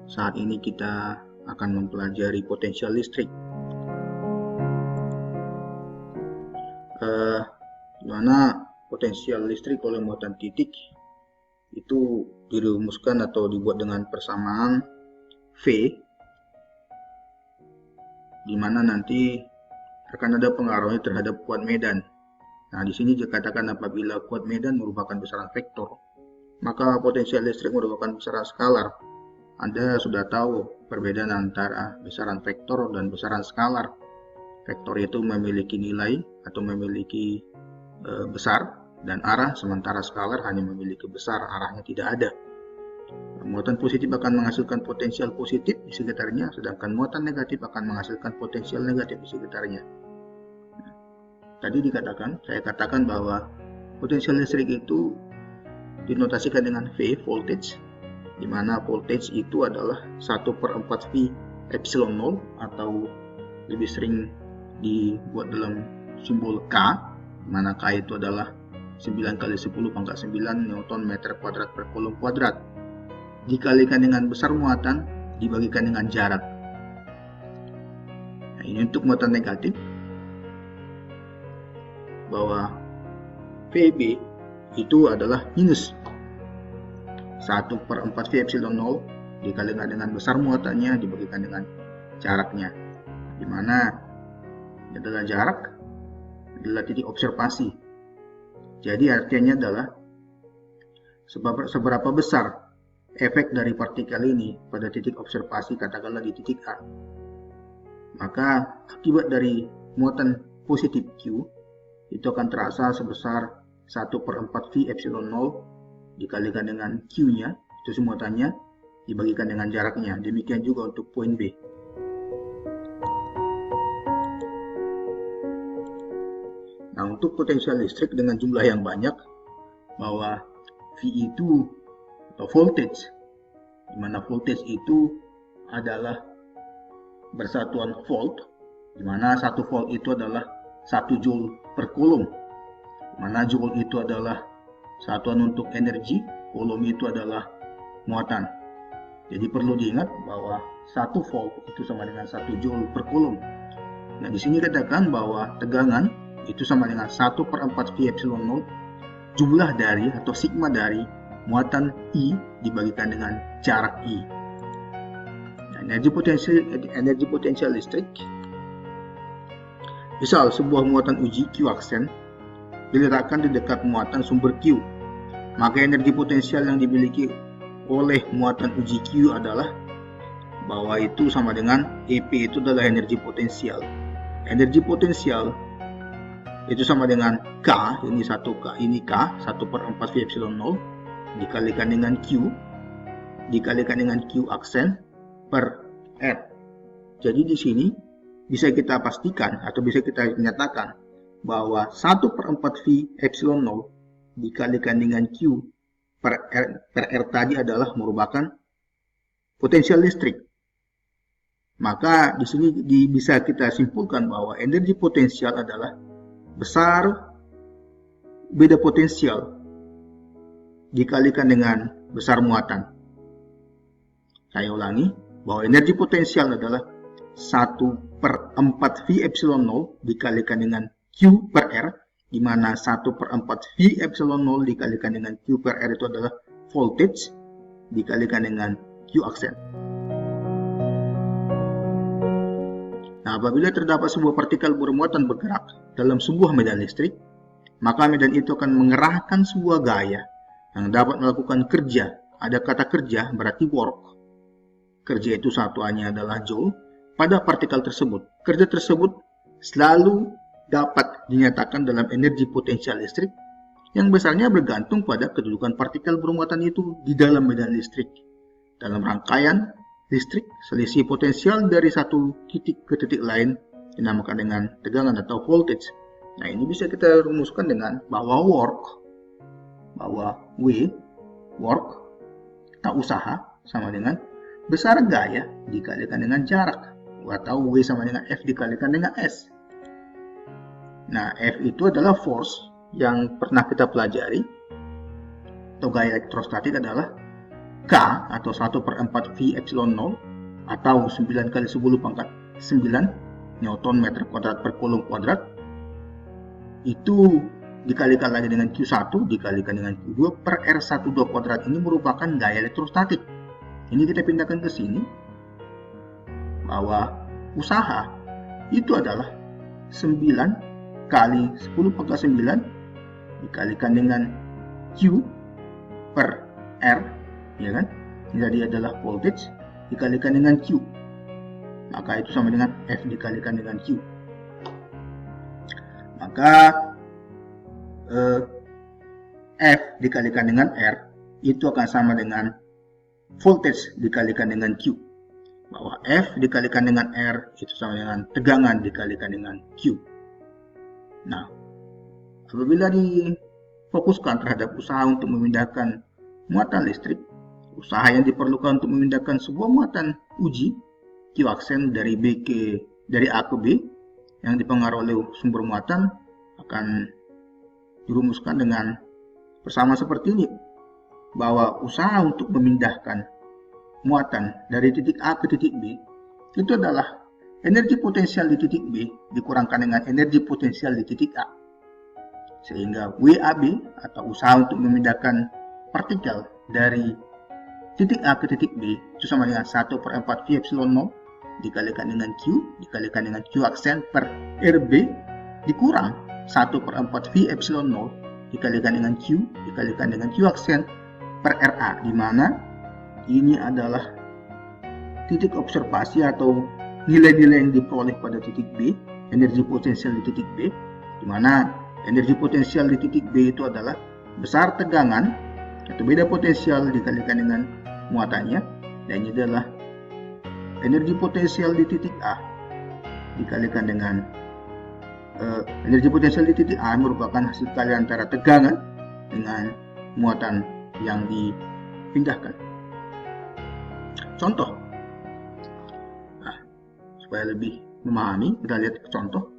Saat ini kita akan mempelajari potensial listrik. Dimana potensial listrik oleh muatan titik itu dirumuskan atau dibuat dengan persamaan V, dimana nanti akan ada pengaruhnya terhadap kuat medan. Nah, di sini dikatakan apabila kuat medan merupakan besaran vektor, maka potensial listrik merupakan besaran skalar. Anda sudah tahu perbedaan antara besaran vektor dan besaran skalar. Vektor itu memiliki nilai atau memiliki besar dan arah, sementara skalar hanya memiliki besar, arahnya tidak ada. Muatan positif akan menghasilkan potensial positif di sekitarnya, sedangkan muatan negatif akan menghasilkan potensial negatif di sekitarnya. Tadi saya katakan bahwa potensial listrik itu dinotasikan dengan V, voltage, di mana voltage itu adalah 1/4 V epsilon 0, atau lebih sering dibuat dalam simbol K, di mana K itu adalah 9 × 10⁻9 Newton meter kuadrat per kolom kuadrat, dikalikan dengan besar muatan dibagikan dengan jarak. Nah, ini untuk muatan negatif, bahwa VB itu adalah minus 1/4 V epsilon 0 dikalikan dengan besar muatannya dibagikan dengan jaraknya, di mana adalah jarak adalah titik observasi. Jadi artinya adalah seberapa besar efek dari partikel ini pada titik observasi, katakanlah di titik A, maka akibat dari muatan positif Q itu akan terasa sebesar 1/4 V epsilon 0 dikalikan dengan Q-nya, itu muatannya, dibagikan dengan jaraknya. Demikian juga untuk poin B. Nah, untuk potensial listrik dengan jumlah yang banyak, bahwa V itu atau voltage, di mana voltage itu adalah bersatuan volt, di mana 1 volt itu adalah 1 joule per coulomb, di mana joule itu adalah satuan untuk energi, coulomb itu adalah muatan. Jadi perlu diingat bahwa 1 volt itu sama dengan 1 joule per coulomb. Nah, di sini katakan bahwa tegangan itu sama dengan 1/4 V epsilon 0 jumlah dari atau sigma dari muatan I dibagikan dengan jarak I. Nah, energi potensial listrik, misal sebuah muatan uji Q aksen diletakkan di dekat muatan sumber Q, maka energi potensial yang dimiliki oleh muatan uji Q adalah bahwa itu sama dengan EP, itu adalah energi potensial. Energi potensial itu sama dengan K, ini 1K, ini K, 1/4 V epsilon 0 dikalikan dengan Q, dikalikan dengan Q aksen per R. Jadi di sini bisa kita pastikan atau bisa kita nyatakan bahwa 1/4 V epsilon 0 dikalikan dengan Q per R tadi adalah merupakan potensial listrik. Maka di sini bisa kita simpulkan bahwa energi potensial adalah besar beda potensial dikalikan dengan besar muatan. Saya ulangi, bahwa energi potensial adalah 1/4 V epsilon 0 dikalikan dengan Q per R, di mana 1/4 V epsilon 0 dikalikan dengan Q per R itu adalah voltage dikalikan dengan Q aksen. Nah, apabila terdapat sebuah partikel bermuatan bergerak dalam sebuah medan listrik, maka medan itu akan mengerahkan sebuah gaya yang dapat melakukan kerja. Ada kata kerja berarti work. Kerja itu satuannya adalah joule pada partikel tersebut. Kerja tersebut selalu dapat dinyatakan dalam energi potensial listrik yang besarnya bergantung pada kedudukan partikel bermuatan itu di dalam medan listrik. Dalam rangkaian listrik, selisih potensial dari satu titik ke titik lain dinamakan dengan tegangan atau voltage. Nah, ini bisa kita rumuskan dengan bahwa W, work atau usaha, sama dengan besar gaya dikalikan dengan jarak, atau W sama dengan F dikalikan dengan S. Nah, F itu adalah force yang pernah kita pelajari, atau gaya elektrostatik adalah K atau 1/4 V epsilon 0 atau 9 kali 10 pangkat 9 Newton meter kuadrat per kolom kuadrat, itu dikalikan lagi dengan Q1 dikalikan dengan Q2 per R12 kuadrat. Ini merupakan gaya elektrostatik. Ini kita pindahkan ke sini, bahwa usaha itu adalah 9 kali 10 pangkat 9 dikalikan dengan Q per R, ya kan? Jadi adalah voltage dikalikan dengan Q. Maka itu sama dengan F dikalikan dengan Q. Maka F dikalikan dengan R itu akan sama dengan voltage dikalikan dengan Q. Bahwa F dikalikan dengan R itu sama dengan tegangan dikalikan dengan Q. Nah, apabila difokuskan terhadap usaha untuk memindahkan muatan listrik, usaha yang diperlukan untuk memindahkan sebuah muatan uji Q aksen dari A ke B yang dipengaruhi oleh sumber muatan akan dirumuskan dengan bersama seperti ini, bahwa usaha untuk memindahkan muatan dari titik A ke titik B itu adalah energi potensial di titik B dikurangkan dengan energi potensial di titik A, sehingga WAB atau usaha untuk memindahkan partikel dari titik A ke titik B itu sama dengan 1/4 V epsilon 0 dikalikan dengan Q dikalikan dengan Q aksen per RB dikurang 1/4 V epsilon 0 dikalikan dengan Q dikalikan dengan Q aksen per RA, di mana ini adalah titik observasi atau nilai-nilai yang diperoleh pada titik B, energi potensial di titik B, di mana energi potensial di titik B itu adalah besar tegangan atau beda potensial dikalikan dengan muatannya, dan ini adalah energi potensial di titik A dikalikan dengan energi potensial di titik A merupakan hasil kali antara tegangan dengan muatan yang dipindahkan. Contoh, nah, supaya lebih memahami, kita lihat contoh.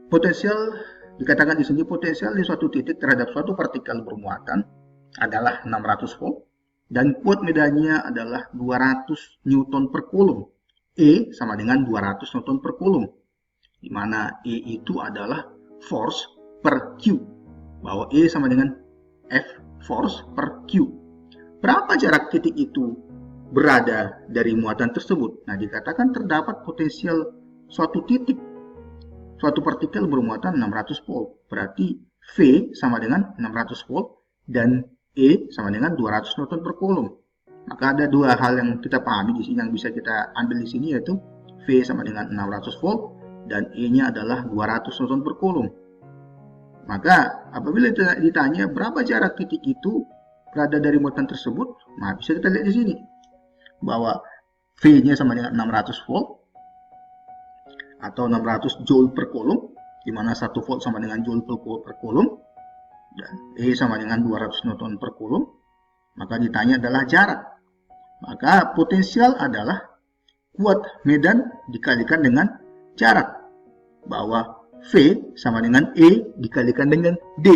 Potensial dikatakan di sini potensial di suatu titik terhadap suatu partikel bermuatan adalah 600 volt dan kuat medannya adalah 200 Newton per coulomb. E sama dengan 200 Newton per coulomb, di mana E itu adalah force per Q, bahwa E sama dengan F force per Q. Berapa jarak titik itu berada dari muatan tersebut? Nah, dikatakan terdapat potensial suatu titik, suatu partikel bermuatan 600 volt. Berarti V sama dengan 600 volt dan E sama dengan 200 Newton per coulomb. Maka ada dua hal yang kita pahami di sini yang bisa kita ambil di sini, yaitu V sama dengan 600 volt dan E-nya adalah 200 Newton per coulomb. Maka apabila ditanya berapa jarak titik itu berada dari muatan tersebut, nah bisa kita lihat di sini bahwa V-nya sama dengan 600 volt atau 600 joule per coulomb, di mana 1 volt sama dengan joule per coulomb, dan E sama dengan 200 Newton per coulomb. Maka ditanya adalah jarak. Maka potensial adalah kuat medan dikalikan dengan jarak, bahwa V sama dengan E dikalikan dengan D,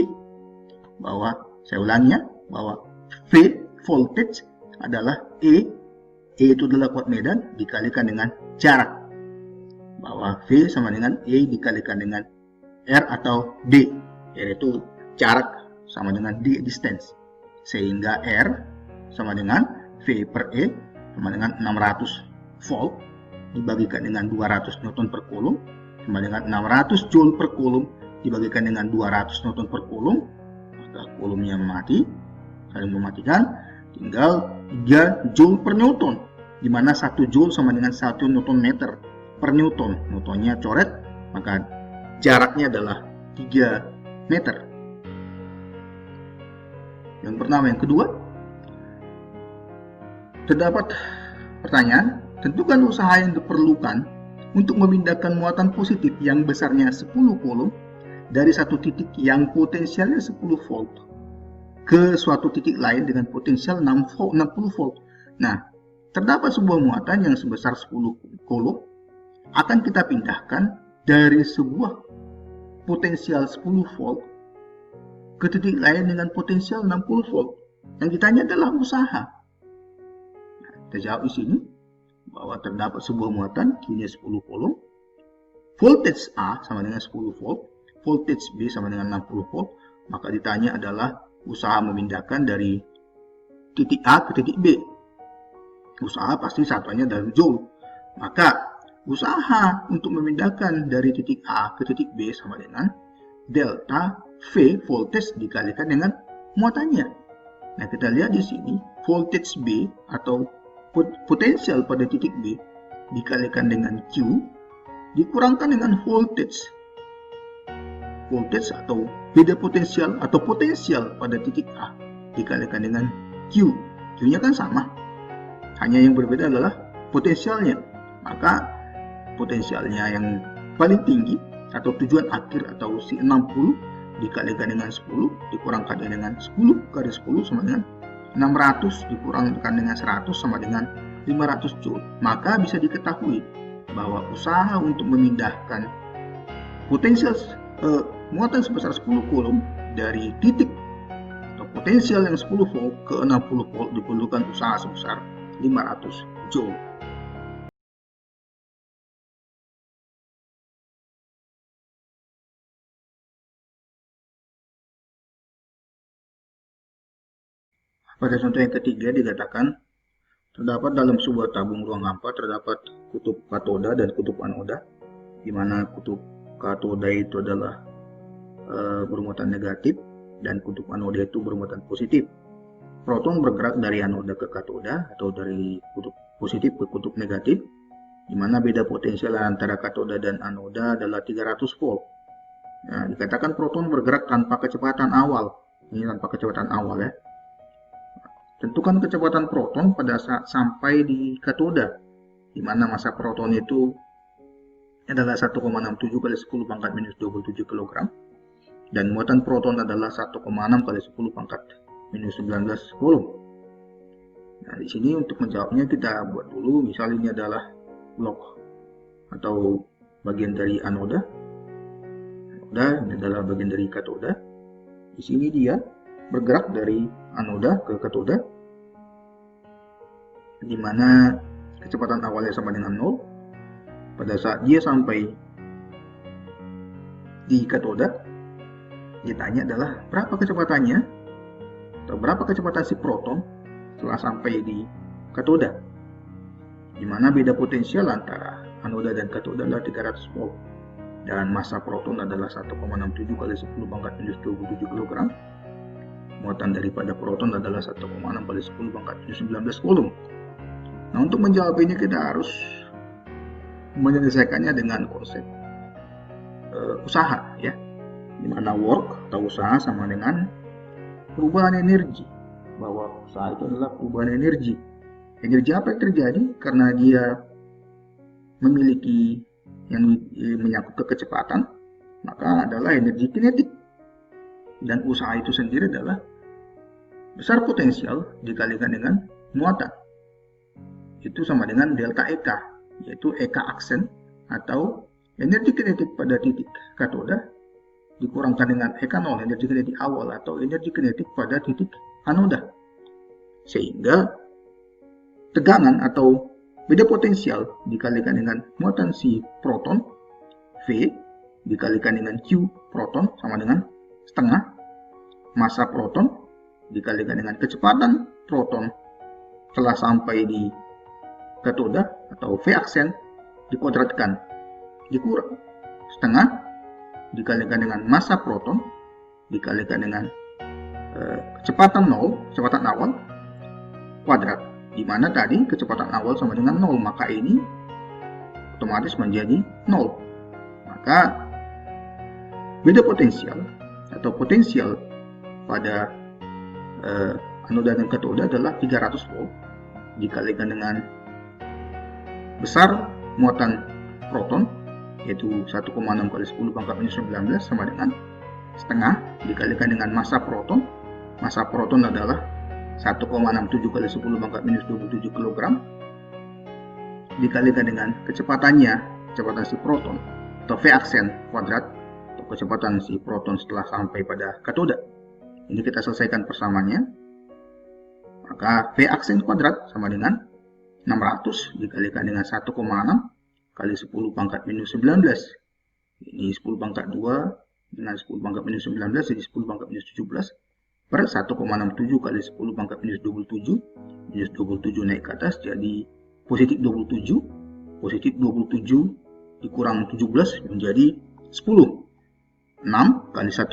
bahwa saya ulangnya, bahwa V voltage adalah E itu adalah kuat medan dikalikan dengan jarak, bahwa V sama dengan E dikalikan dengan R atau D, yaitu jarak sama dengan D distance, sehingga R sama dengan V per E sama dengan 600 volt dibagikan dengan 200 Newton per coulomb sama dengan 600 joule per coulomb dibagikan dengan 200 Newton per coulomb. Maka coulombnya mati, saling mematikan, tinggal 3 joule per newton, di mana 1 joule sama dengan 1 newton meter per newton. Newtonnya coret, maka jaraknya adalah 3 meter. Yang pertama. Yang kedua, terdapat pertanyaan, tentukan usaha yang diperlukan untuk memindahkan muatan positif yang besarnya 10 coulomb dari satu titik yang potensialnya 10 volt ke suatu titik lain dengan potensial 60 volt. Nah, terdapat sebuah muatan yang sebesar 10 coulomb akan kita pindahkan dari sebuah potensial 10 volt ke titik lain dengan potensial 60 volt. Yang ditanya adalah usaha. Kita jawab di sini bahwa terdapat sebuah muatan Q-nya 10 coulomb, voltage A sama dengan 10 volt, voltage B sama dengan 60 volt, maka ditanya adalah usaha memindahkan dari titik A ke titik B. Usaha pasti satuannya dalam joule. Maka usaha untuk memindahkan dari titik A ke titik B sama dengan delta V voltage dikalikan dengan muatannya. Nah, kita lihat di sini voltage B atau potensial pada titik B dikalikan dengan Q dikurangkan dengan voltage atau beda potensial atau potensial pada titik A dikalikan dengan Q. Q-nya kan sama, hanya yang berbeda adalah potensialnya. Maka potensialnya yang paling tinggi atau tujuan akhir atau si 60 dikalikan dengan 10 dikurangkan dengan 10 kali 10 sama dengan 600 dikurangkan dengan 100 sama dengan 500 joule. Maka bisa diketahui bahwa usaha untuk memindahkan potensial muatan sebesar 10 coulomb dari titik atau potensial yang 10 volt ke 60 volt diperlukan usaha sebesar 500 joule. Pada contoh yang ketiga dikatakan terdapat dalam sebuah tabung ruang hampa terdapat kutub katoda dan kutub anoda, di mana kutub katoda itu adalah bermuatan negatif dan kutub anoda itu bermuatan positif. Proton bergerak dari anoda ke katoda atau dari kutub positif ke kutub negatif, di mana beda potensial antara katoda dan anoda adalah 300 volt. Nah, dikatakan proton bergerak tanpa kecepatan awal. Ini tanpa kecepatan awal ya. Tentukan kecepatan proton pada saat sampai di katoda, di mana massa proton itu adalah 1,67 kali 10 pangkat minus 27 kg, dan muatan proton adalah 1,6 kali 10 pangkat minus 19 coulomb. Nah, di sini untuk menjawabnya kita buat dulu, misal ini adalah blok atau bagian dari anoda, ini adalah bagian dari katoda. Di sini dia bergerak dari anoda ke katoda, di mana kecepatan awalnya sama dengan 0. Pada saat dia sampai di katoda, ditanya adalah berapa kecepatannya atau berapa kecepatan si proton setelah sampai di katoda, di mana beda potensial antara anoda dan katoda adalah 300 volt dan massa proton adalah 1,67 kali 10 pangkat minus 27 kg. Muatan daripada proton adalah 1,6 kali 10 pangkat minus 19 coulomb. Nah, untuk menjawab ini kita harus menyelesaikannya dengan konsep usaha ya, di mana work atau usaha sama dengan perubahan energi, bahwa usaha itu adalah perubahan energi. Energi apa yang terjadi karena dia memiliki yang menyangkut ke kecepatan, maka adalah energi kinetik, dan usaha itu sendiri adalah besar potensial dikalikan dengan muatan, itu sama dengan delta EK, yaitu EK aksen atau energi kinetik pada titik katoda dikurangkan dengan EK 0, energi kinetik awal atau energi kinetik pada titik anoda, sehingga tegangan atau beda potensial dikalikan dengan muatan si proton V dikalikan dengan Q proton sama dengan setengah massa proton dikalikan dengan kecepatan proton setelah sampai di katoda atau V aksen dikuadratkan dikurang setengah dikalikan dengan massa proton dikalikan dengan kecepatan 0, kecepatan awal kuadrat, di mana tadi kecepatan awal sama dengan 0, maka ini otomatis menjadi 0. Maka beda potensial atau potensial pada anoda dan katoda adalah 300 volt dikalikan dengan besar muatan proton yaitu 1,6 kali 10 pangkat minus 19 sama dengan setengah dikalikan dengan massa proton. Massa proton adalah 1,67 kali 10 pangkat minus 27 kg dikalikan dengan kecepatannya, kecepatan si proton atau V aksen kuadrat atau kecepatan si proton setelah sampai pada katoda. Ini kita selesaikan persamaannya. Maka V aksen kuadrat sama dengan 600 dikalikan dengan 1,6 kali 10 pangkat minus 19. Ini 10 pangkat 2 dengan 10 pangkat minus 19 jadi 10 pangkat minus 17 per 1,67 kali 10 pangkat minus 27. Minus 27 naik ke atas jadi positif 27. Positif 27 dikurang 17 menjadi 10. 6 kali 1,6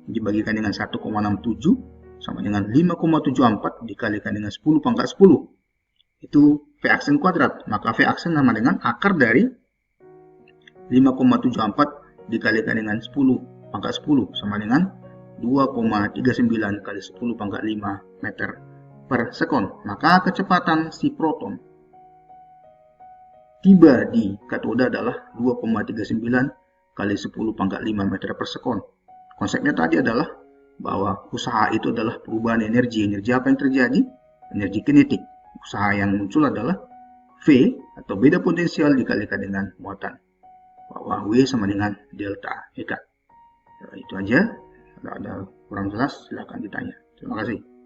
dibagikan dengan 1,67 sama dengan 5,74 dikalikan dengan 10 pangkat 10. Itu V aksen kuadrat. Maka V aksen sama dengan akar dari 5,74 dikalikan dengan 10 pangkat 10 sama dengan 2,39 kali 10 pangkat 5 meter per sekon. Maka kecepatan si proton tiba di katoda adalah 2,39 kali 10 pangkat 5 meter per sekon. Konsepnya tadi adalah bahwa usaha itu adalah perubahan energi. Energi apa yang terjadi? Energi kinetik. Usaha yang muncul adalah V atau beda potensial dikalikan dengan muatan. Bahwa W sama dengan delta eta. Itu aja. Kalau ada kurang jelas silahkan ditanya. Terima kasih.